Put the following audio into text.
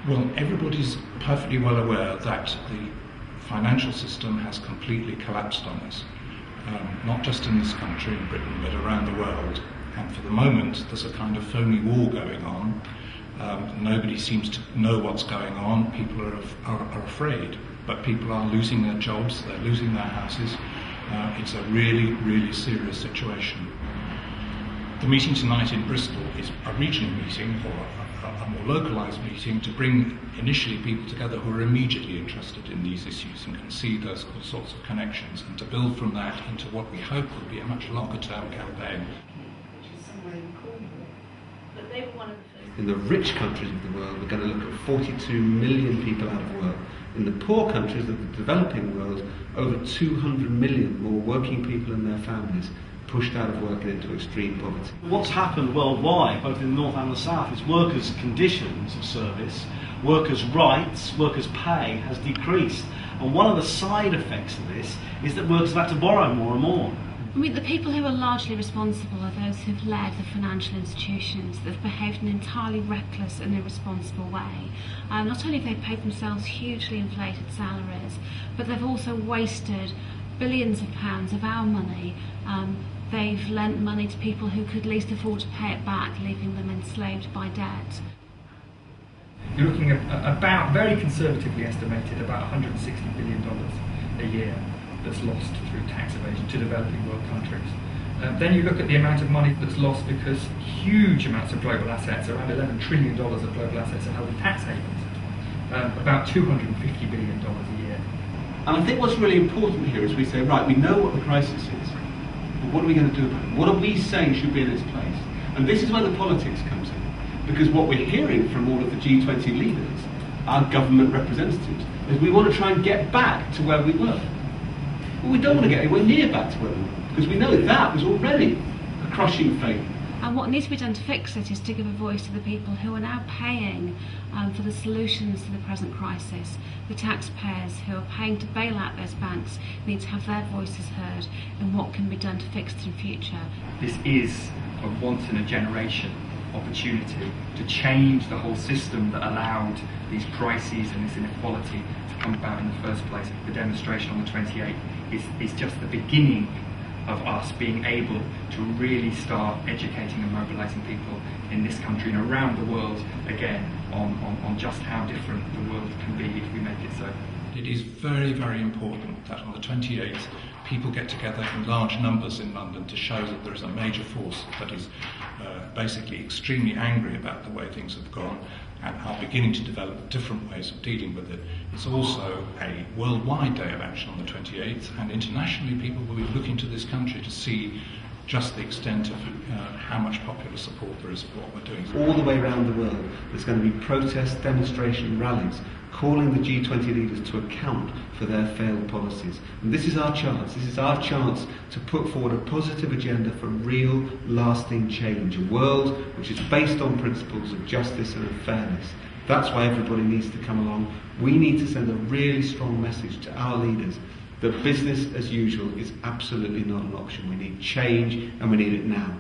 Well, everybody's perfectly well aware that the financial system has completely collapsed on us, not just in this country, in Britain, but around the world. And for the moment, there's a kind of phony war going on. Nobody seems to know what's going on. People are afraid, but people are losing their jobs, they're losing their houses. It's a really, really serious situation. The meeting tonight in Bristol is a regional meeting, or a more localised meeting, to bring initially people together who are immediately interested in these issues and can see those sorts of connections, and to build from that into what we hope will be a much longer term campaign. In the rich countries of the world, we're going to look at 42 million people out of work. In the poor countries of the developing world, over 200 million more working people and their families pushed out of work and into extreme poverty. What's happened worldwide, both in the north and the south, is workers' conditions of service, workers' rights, workers' pay has decreased. And one of the side effects of this is that workers have had to borrow more and more. I mean, the people who are largely responsible are those who've led the financial institutions that have behaved in an entirely reckless and irresponsible way. Not only have they paid themselves hugely inflated salaries, but they've also wasted billions of pounds of our money. They've lent money to people who could least afford to pay it back, leaving them enslaved by debt. You're looking at about, very conservatively estimated, about $160 billion a year that's lost through tax evasion to developing world countries. Then you look at the amount of money that's lost because huge amounts of global assets, around $11 trillion of global assets, are held in tax havens, about $250 billion a year. And I think what's really important here is we say, right, we know what the crisis is, but what are we going to do about it? What are we saying should be in its place? And this is where the politics comes in, because what we're hearing from all of the G20 leaders, our government representatives, is we want to try and get back to where we were. Well, we don't want to get anywhere near back to where we were, because we know that was already a crushing failure. And what needs to be done to fix it is to give a voice to the people who are now paying for the solutions to the present crisis. The taxpayers who are paying to bail out those banks need to have their voices heard in what can be done to fix it in future. This is a once-in-a-generation opportunity to change the whole system that allowed these crises and this inequality to come about in the first place. The demonstration on the 28th is just the beginning of us being able to really start educating and mobilising people in this country and around the world again on just how different the world can be if we make it so. It is very, very important that on the 28th people get together in large numbers in London to show that there is a major force that is basically extremely angry about the way things have gone and are beginning to develop different ways of dealing with it. It's also a worldwide day of action on the 28th, and internationally people will be looking to this country to see just the extent of how much popular support there is for what we're doing. All the way around the world there's going to be protests, demonstrations, rallies, calling the G20 leaders to account for their failed policies. And this is our chance. This is our chance to put forward a positive agenda for real, lasting change. A world which is based on principles of justice and of fairness. That's why everybody needs to come along. We need to send a really strong message to our leaders that business as usual is absolutely not an option. We need change, and we need it now.